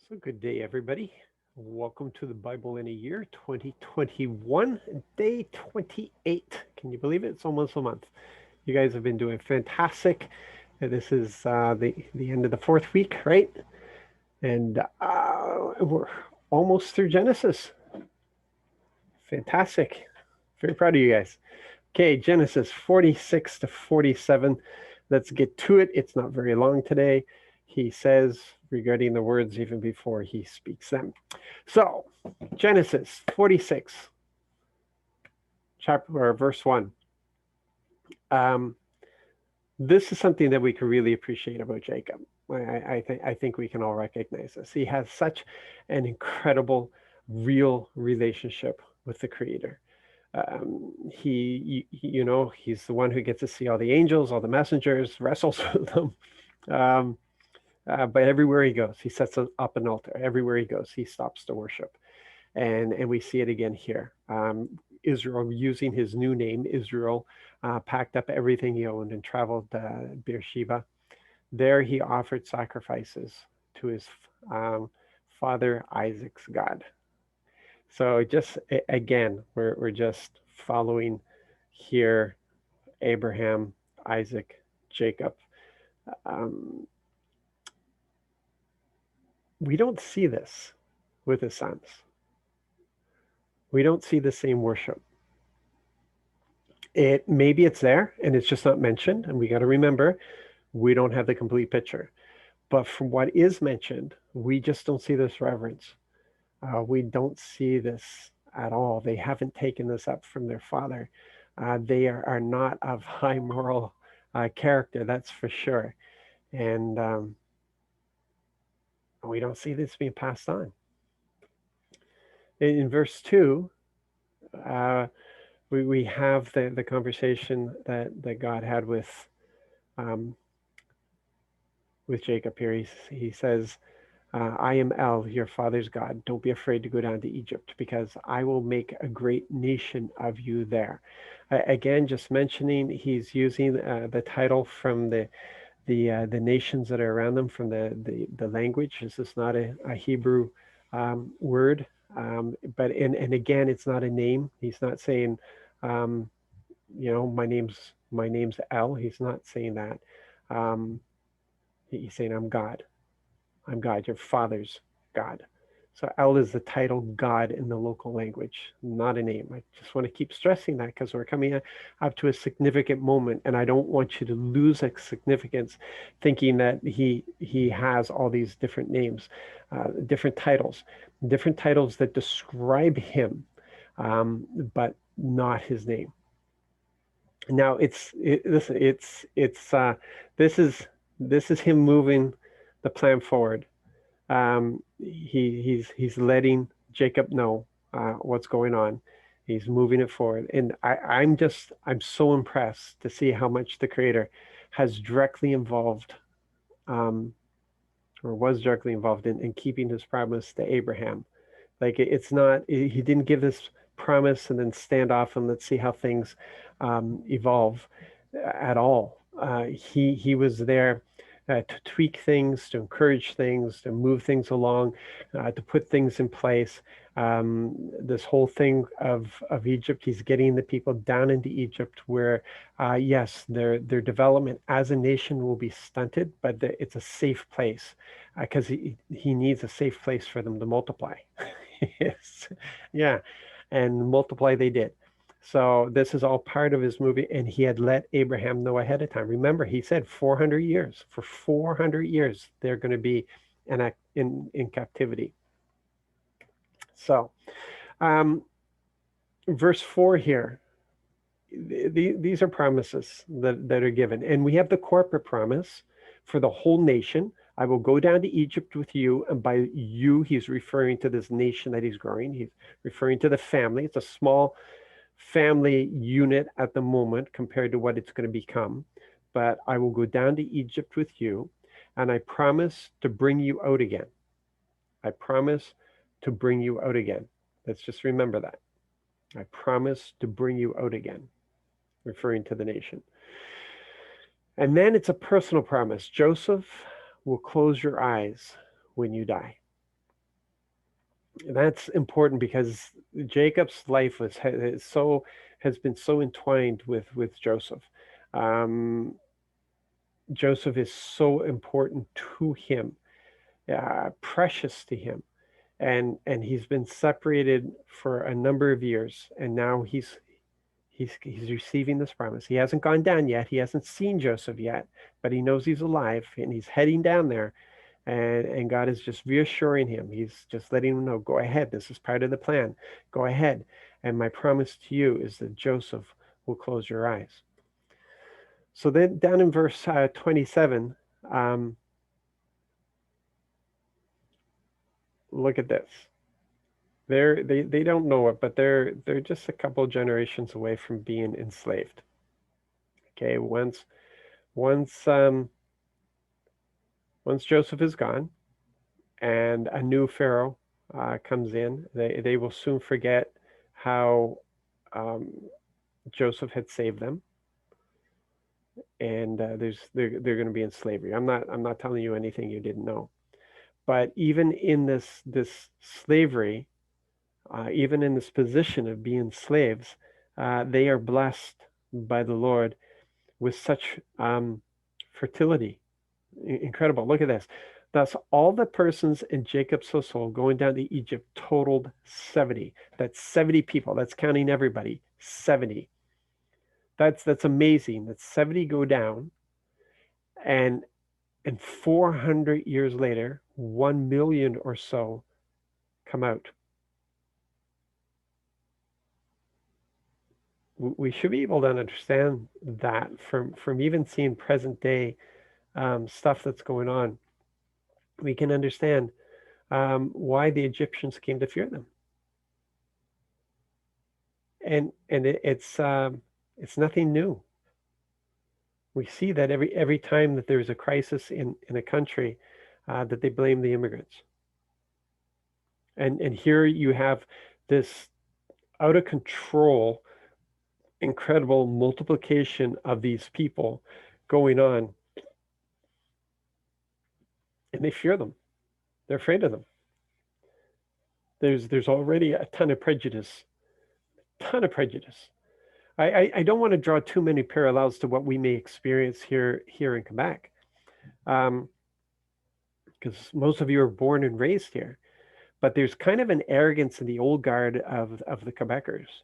So, good day, everybody. Welcome to the Bible in a Year 2021, day 28. Can you believe it? It's almost a month. You guys have been doing fantastic. This is the end of the fourth week, right? And we're almost through Genesis. Fantastic. Very proud of you guys. Okay, Genesis 46 to 47. Let's get to it. It's not very long today. He says regarding the words even before he speaks them. So, Genesis 46, chapter or verse 1. Um, this is something that we can really appreciate about Jacob. I think we can all recognize this. He has such an incredible, real relationship with the Creator. He's the one who gets to see all the angels, all the messengers, wrestles with them. Um, but everywhere he goes, he sets up an altar. Everywhere he goes, he stops to worship. And we see it again here. Israel, using his new name, Israel, packed up everything he owned and traveled to Beersheba. There he offered sacrifices to his father Isaac's God. So just again, we're just following here Abraham, Isaac, Jacob. Um, we don't see this with his sons. We don't see the same worship. It maybe it's there and it's just not mentioned, and we got to remember we don't have the complete picture. But from what is mentioned, we just don't see this reverence. We don't see this at all. They haven't taken this up from their father. They are not of high moral character, that's for sure. And we don't see this being passed on. In verse 2, uh, we have the conversation that God had um, with Jacob here. He says, I am El, your father's God. Don't be afraid to go down to Egypt because I will make a great nation of you there. Again, just mentioning, he's using the title from the nations that are around them, from the language. This is not a Hebrew word, but and again, it's not a name. He's not saying, um, my name's El. He's not saying that. Um, he's saying I'm God. I'm God, your father's God. So El is the title God in the local language, not a name. I just want to keep stressing that because we're coming up to a significant moment, and I don't want you to lose a significance thinking that he has all these different names, different titles that describe him, but not his name. Now listen, this is this is him moving the plan forward. He's letting Jacob know what's going on. He's moving it forward, and I'm so impressed to see how much the Creator has directly involved, um, or was directly involved in keeping his promise to Abraham. Like it's not he didn't give this promise and then stand off and let's see how things evolve at all. He was there to tweak things, to encourage things, to move things along, to put things in place. This whole thing of Egypt, he's getting the people down into Egypt where, yes, their development as a nation will be stunted, but it's a safe place because he needs a safe place for them to multiply. Yes, yeah, and multiply they did. So this is all part of his movie, and he had let Abraham know ahead of time. Remember, he said 400 years. For 400 years, they're going to be in captivity. So, um, verse 4 here, these are promises that are given. And we have the corporate promise for the whole nation. I will go down to Egypt with you. And by you, he's referring to this nation that he's growing. He's referring to the family. It's a small family unit at the moment compared to what it's going to become. But I will go down to Egypt with you, and I promise to bring you out again. I promise to bring you out again. Let's just remember that. I promise to bring you out again, referring to the nation. And then it's a personal promise. Joseph will close your eyes when you die. That's important because Jacob's life has been so entwined with Joseph. Um, Joseph is so important to him, precious to him, and he's been separated for a number of years, and now he's receiving this promise. He hasn't gone down yet. He hasn't seen Joseph yet, but he knows he's alive, and he's heading down there. And God is just reassuring him. He's just letting him know, go ahead. This is part of the plan. Go ahead. And my promise to you is that Joseph will close your eyes. So then down in verse 27, um, look at this. They don't know it, but they're just a couple generations away from being enslaved. Okay, once once Joseph is gone and a new Pharaoh comes in, they will soon forget how um, Joseph had saved them, and they're going to be in slavery. I'm not telling you anything you didn't know. But even in this slavery, even in this position of being slaves, they are blessed by the Lord with such fertility. Incredible. Look at this. Thus, all the persons in Jacob's household going down to Egypt totaled 70. That's 70 people. That's counting everybody. 70. That's amazing. That 70 go down, and 400 years later, 1 million or so come out. We should be able to understand that from even seeing present day stuff that's going on. We can understand why the Egyptians came to fear them, and it's nothing new. We see that every time that there's a crisis in a country, that they blame the immigrants, and here you have this out of control, incredible multiplication of these people going on, and they fear them. They're afraid of them. There's already a ton of prejudice, ton of prejudice. I don't want to draw too many parallels to what we may experience here in Quebec, because most of you are born and raised here. But there's kind of an arrogance in the old guard of the Quebecers,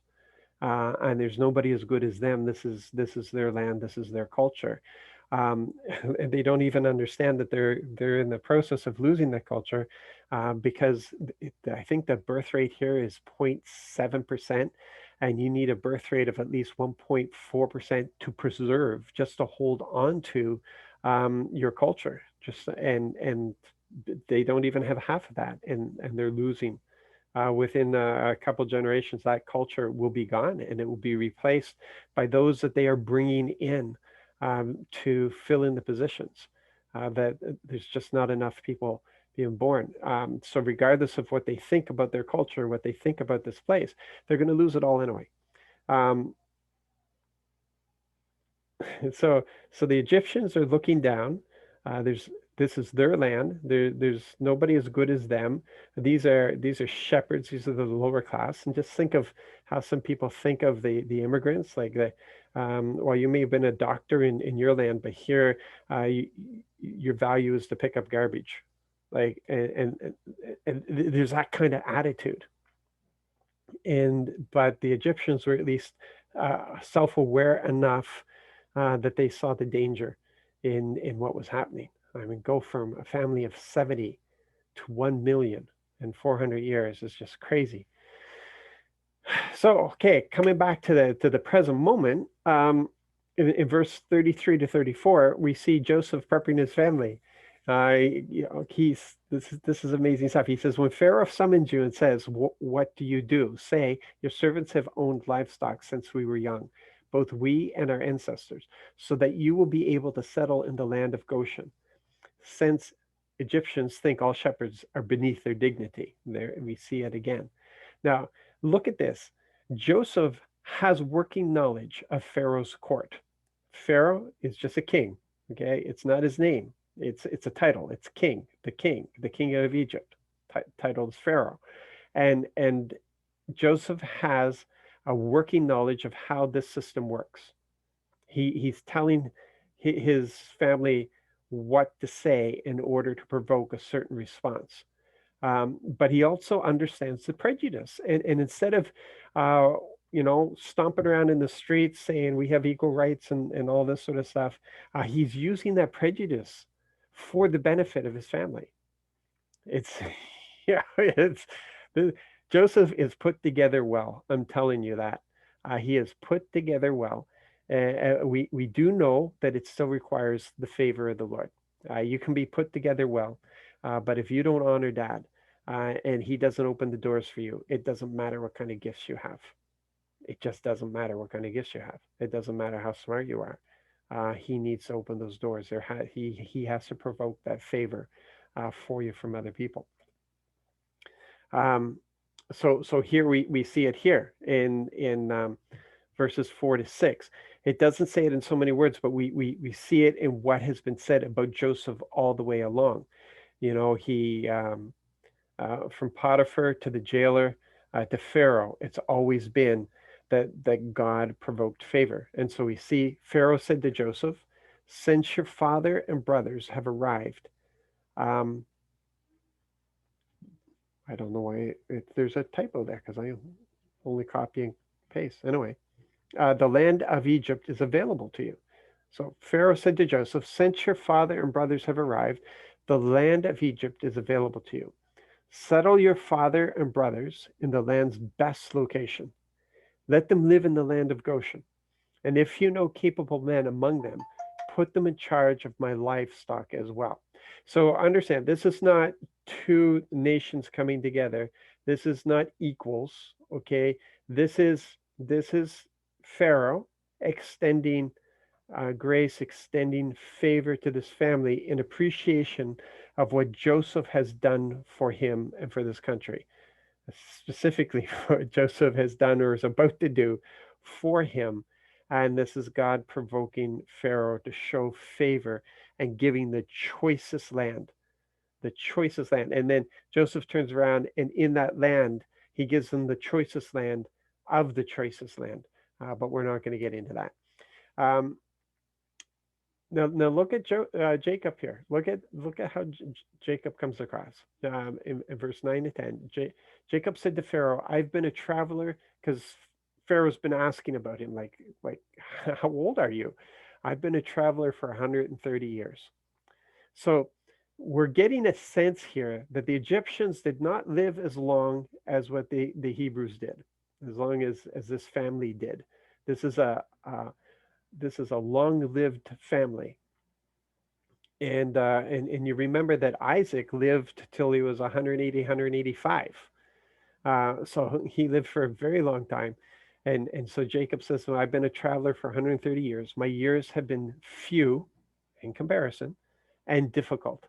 and there's nobody as good as them. This is their land. This is their culture. And they don't even understand that they're in the process of losing that culture, because I think the birth rate here is 0.7%, and you need a birth rate of at least 1.4% to preserve, just to hold on to your culture. And they don't even have half of that, and they're losing. Within a couple generations, that culture will be gone, and it will be replaced by those that they are bringing in to fill in the positions. That there's just not enough people being born. So regardless of what they think about their culture, what they think about this place, they're going to lose it all anyway. Um, so the Egyptians are looking down. There's This is their land. There's nobody as good as them. These are shepherds. These are the lower class. And just think of how some people think of the immigrants. Like well, you may have been a doctor in your land, but here your value is to pick up garbage. Like and there's that kind of attitude. But the Egyptians were at least self-aware enough that they saw the danger in what was happening. I mean, go from a family of 70 to 1 million in 400 years is just crazy. So, okay, coming back to the present moment, in verse 33 to 34, we see Joseph prepping his family. This is amazing stuff. He says, when Pharaoh summons you and says, "What do you do?" Say, "Your servants have owned livestock since we were young, both we and our ancestors, so that you will be able to settle in the land of Goshen." Since Egyptians think all shepherds are beneath their dignity. There we see it again. Now, look at this. Joseph has working knowledge of Pharaoh's court. Pharaoh is just a king, okay? It's not his name. It's a title. It's king, the king of Egypt. Titled is Pharaoh. And Joseph has a working knowledge of how this system works. He's telling his family what to say in order to provoke a certain response. But he also understands the prejudice. And instead of, uh, stomping around in the streets saying we have equal rights and all this sort of stuff, he's using that prejudice for the benefit of his family. It's, yeah, the, Joseph is put together well. I'm telling you that. He is put together well. We do know that it still requires the favor of the Lord. You can be put together well, but if you don't honor dad, and he doesn't open the doors for you, it doesn't matter what kind of gifts you have. It just doesn't matter what kind of gifts you have. It doesn't matter how smart you are. He needs to open those doors. He has to provoke that favor for you from other people. Um, so here we see it here in verses 4 to 6. It doesn't say it in so many words, but we see it in what has been said about Joseph all the way along. He from Potiphar to the jailer to Pharaoh, it's always been that God provoked favor. And so we see Pharaoh said to Joseph, "Since your father and brothers have arrived." Um, I don't know why there's a typo there because I only copy and paste. Anyway, the land of Egypt is available to you. So Pharaoh said to Joseph, "Since your father and brothers have arrived, the land of Egypt is available to you. Settle your father and brothers in the land's best location. Let them live in the land of Goshen. And if you know capable men among them, put them in charge of my livestock as well." So understand, this is not two nations coming together. This is not equals, okay? This is Pharaoh extending grace, extending favor to this family in appreciation of what Joseph has done for him and for this country, specifically what Joseph has done or is about to do for him. And this is God provoking Pharaoh to show favor and giving the choicest land. And then Joseph turns around and in that land, he gives them the choicest land of the choicest land. But we're not going to get into that. Um, now look at Jacob here. Look at how Jacob comes across in verse 9 to 10. Jacob said to Pharaoh, "I've been a traveler," because Pharaoh's been asking about him, like how old are you? "I've been a traveler for 130 years." So we're getting a sense here that the Egyptians did not live as long as what the Hebrews did, as long as this family did. This is a long-lived family. And you remember that Isaac lived till he was 180, 185. So he lived for a very long time. And so Jacob says, "Well, I've been a traveler for 130 years. My years have been few in comparison and difficult.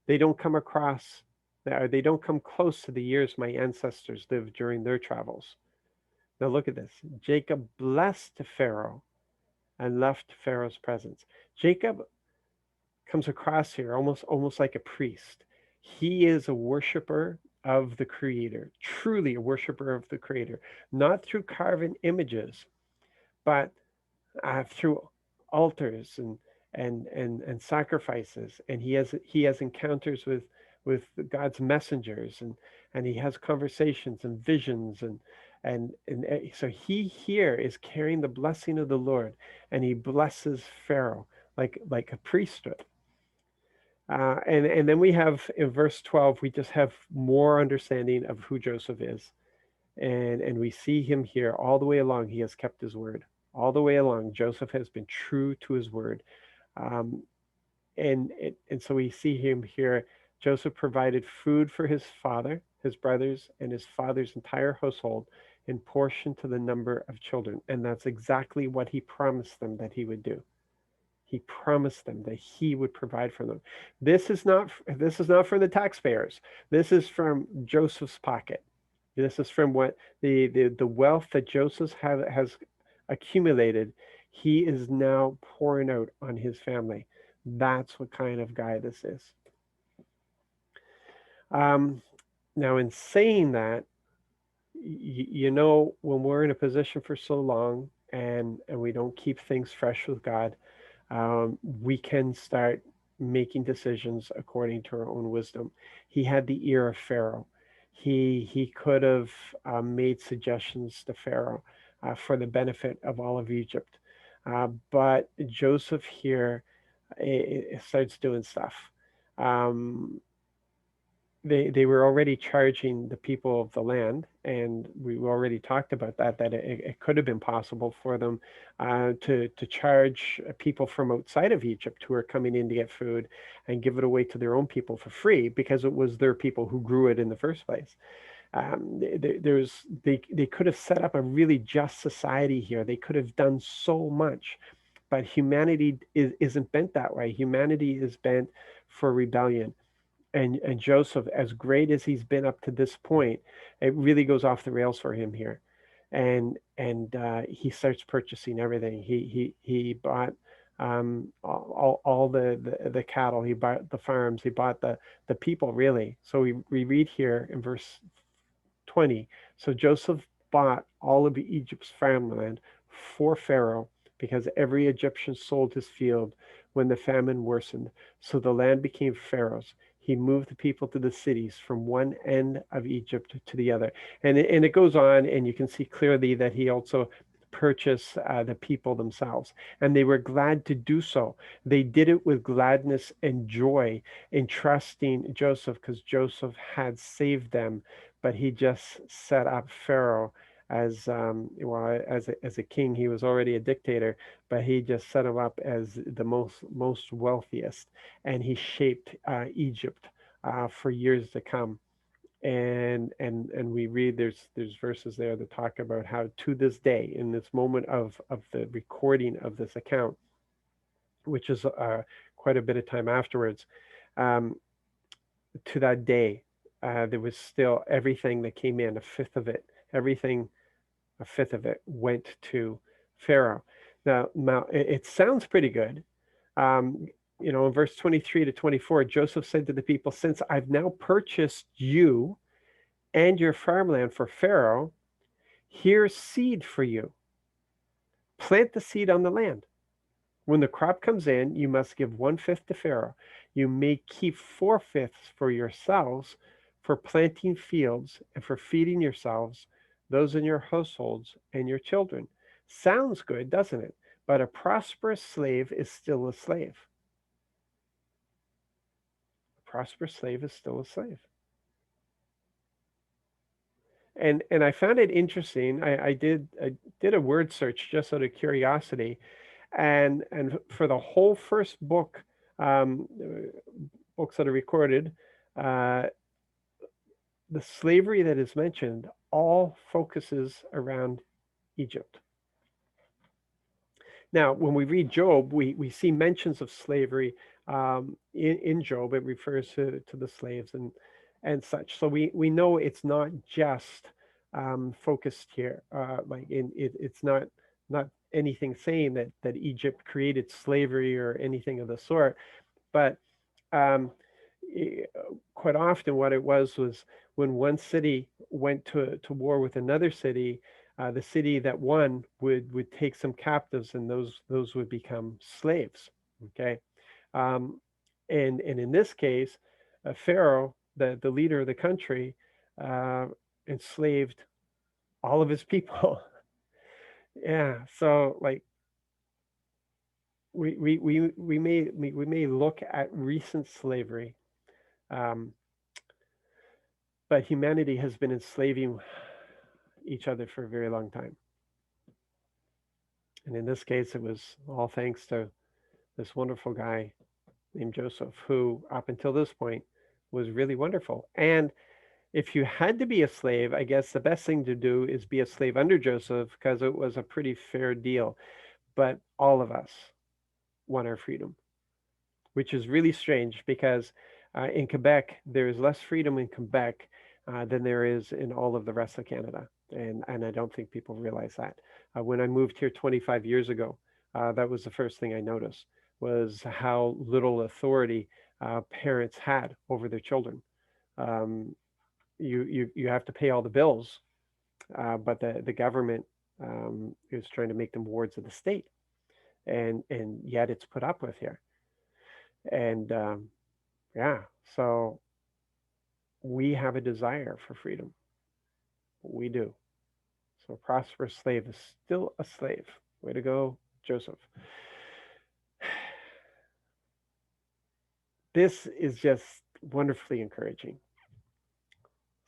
They don't come across, they don't come close to the years my ancestors lived during their travels." Now look at this. Jacob blessed Pharaoh and left Pharaoh's presence. Jacob comes across here almost like a priest. He is a worshiper of the Creator, truly a worshiper of the Creator, not through carving images, but through altars and sacrifices. And he has encounters with God's messengers, and he has conversations and visions, and so he here is carrying the blessing of the Lord, and he blesses Pharaoh like a priesthood. And then we have in verse 12, we just have more understanding of who Joseph is. And we see him here all the way along. He has kept his word. All the way along, Joseph has been true to his word. Um, and so we see him here. Joseph provided food for his father, his brothers, and his father's entire household in portion to the number of children. And that's exactly what he promised them that he would do. He promised them that he would provide for them. This is not from the taxpayers. This is from Joseph's pocket. This is from what the wealth that Joseph has accumulated. He is now pouring out on his family. That's what kind of guy this is. Um, Now, in saying that, you know, when we're in a position for so long and we don't keep things fresh with God, we can start making decisions according to our own wisdom. He had the ear of Pharaoh. He could have made suggestions to Pharaoh for the benefit of all of Egypt. But Joseph here starts doing stuff. Um, they were already charging the people of the land, and we already talked about that it could have been possible for them to charge people from outside of Egypt who are coming in to get food and give it away to their own people for free because it was their people who grew it in the first place. They could have set up a really just society here. They could have done so much, but humanity isn't bent that way. Humanity is bent for rebellion, and Joseph, as great as he's been up to this point, it really goes off the rails for him here, and he starts purchasing everything. He bought all the cattle. He bought the farms. He bought the people really. So we read here in verse 20. So Joseph bought all of Egypt's farmland for Pharaoh because every Egyptian sold his field when the famine worsened. So the land became Pharaoh's. He moved the people to the cities from one end of Egypt to the other. And it goes on, and you can see clearly that he also purchased the people themselves. And they were glad to do so. They did it with gladness and joy in trusting Joseph because Joseph had saved them, but he just set up Pharaoh as well as a king. He was already a dictator, but he just set him up as the most wealthiest, and he shaped Egypt for years to come. And we read there's verses there that talk about how to this day, in this moment of the recording of this account, which is quite a bit of time afterwards, um, to that day, there was still everything that came in, a fifth of it, everything, a fifth of it went to Pharaoh. Now it sounds pretty good. Um, in verse 23 to 24, Joseph said to the people, since I've now purchased you and your farmland for Pharaoh, here's seed for you. Plant the seed on the land. When the crop comes in, you must give one fifth to Pharaoh. You may keep four fifths for yourselves for planting fields and for feeding yourselves, those in your households, and your children. Sounds good, doesn't it? But a prosperous slave is still a slave. A prosperous slave is still a slave. And I found it interesting. I did a word search just out of curiosity, and for the whole first book, um, books that are recorded, uh, the slavery that is mentioned all focuses around Egypt. Now, when we read Job, we see mentions of slavery in Job. It refers to the slaves and such. So we know it's not just focused here. It's not anything saying that Egypt created slavery or anything of the sort, but um, quite often what it was when one city went to war with another city, the city that won would take some captives, and those would become slaves. Okay, um, and in this case, Pharaoh, the leader of the country, uh, enslaved all of his people. Yeah, so like we may look at recent slavery, um, but humanity has been enslaving each other for a very long time. And in this case, it was all thanks to this wonderful guy named Joseph, who up until this point was really wonderful. And if you had to be a slave, I guess the best thing to do is be a slave under Joseph because it was a pretty fair deal. But all of us want our freedom, which is really strange because in Quebec, there is less freedom in Quebec than there is in all of the rest of Canada. And I don't think people realize that. When I moved here 25 years ago, that was the first thing I noticed was how little authority parents had over their children. Um, you have to pay all the bills, but the government is trying to make them wards of the state, and yet it's put up with here. And yeah, so we have a desire for freedom. We do. So a prosperous slave is still a slave. Way to go, Joseph. This is just wonderfully encouraging.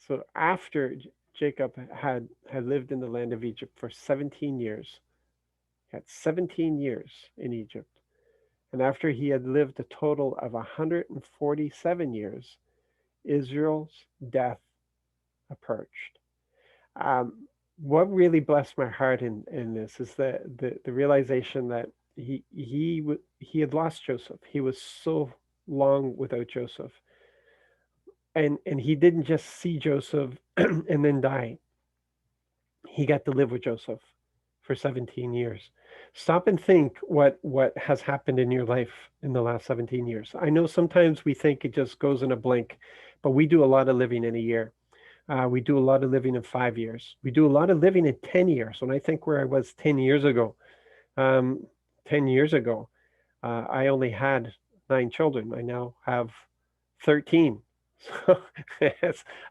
So after Jacob had lived in the land of Egypt for 17 years, he had 17 years in Egypt, and after he had lived a total of 147 years, Israel's death approached. What really blessed my heart in this is the realization that he had lost Joseph. He was so long without Joseph, and he didn't just see Joseph and then die. He got to live with Joseph for 17 years. Stop and think what has happened in your life in the last 17 years. I know sometimes we think it just goes in a blink, but we do a lot of living in a year. We do a lot of living in 5 years. We do a lot of living in 10 years. When I think where I was 10 years ago, um, 10 years ago, I only had 9 children. I now have 13. So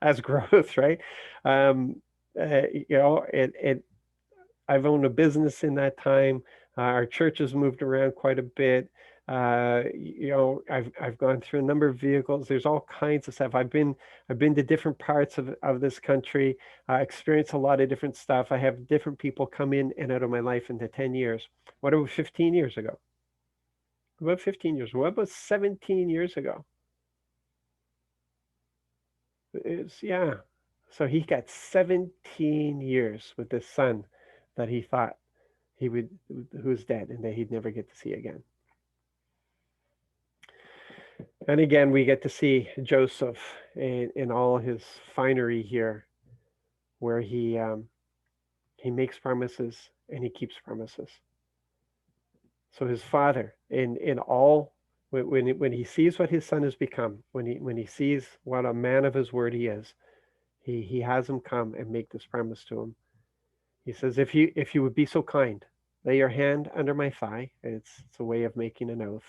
as growth, right? Um, you know, I've owned a business in that time. Our church has moved around quite a bit. You know, I've gone through a number of vehicles. There's all kinds of stuff. I've been to different parts of this country, experienced a lot of different stuff. I have different people come in and out of my life into 10 years. What about 15 years ago? What about 15 years? What about 17 years ago? It's, yeah. So he got 17 years with this son that he thought he would, who was dead and that he'd never get to see again. And again, we get to see Joseph in all his finery here, where he makes promises and he keeps promises. So his father, in all, when he sees what his son has become, when he sees what a man of his word he is, he has him come and make this promise to him. He says, if you would be so kind, lay your hand under my thigh. It's a way of making an oath,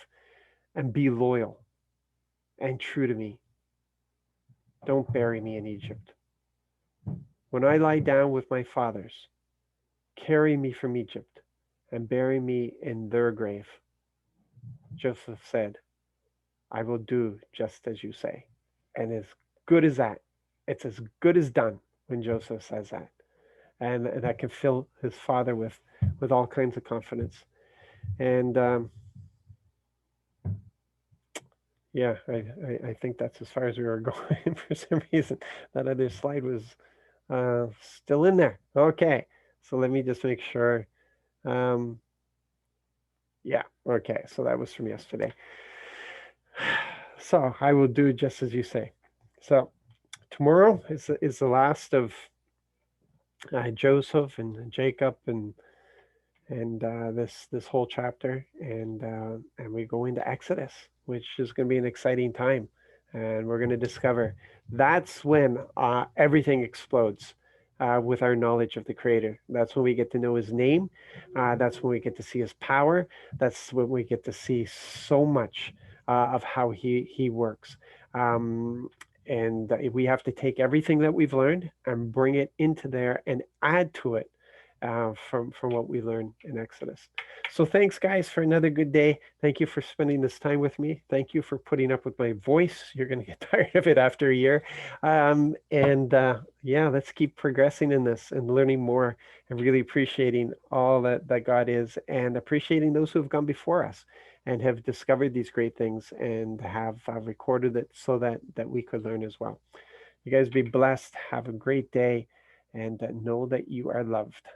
and be loyal and true to me. Don't bury me in Egypt. When I lie down with my fathers, carry me from Egypt and bury me in their grave. Joseph said, I will do just as you say. And as good as that, it's as good as done when Joseph says that. And that can fill his father with all kinds of confidence. And yeah, I think that's as far as we were going. For some reason, that other slide was still in there. Okay, so let me just make sure. Um, yeah, okay, so that was from yesterday. So I will do just as you say. So tomorrow is the last of Joseph and Jacob and this whole chapter, and we go into Exodus, which is going to be an exciting time, and we're going to discover that's when everything explodes. With our knowledge of the Creator, that's when we get to know His name. That's when we get to see His power. That's when we get to see so much of how He works. And we have to take everything that we've learned and bring it into there and add to it from what we learned in Exodus. So thanks, guys, for another good day. Thank you for spending this time with me. Thank you for putting up with my voice. You're going to get tired of it after a year. And yeah, let's keep progressing in this and learning more and really appreciating all that God is and appreciating those who have gone before us and have discovered these great things and have recorded it so that we could learn as well. You guys be blessed. Have a great day and know that you are loved.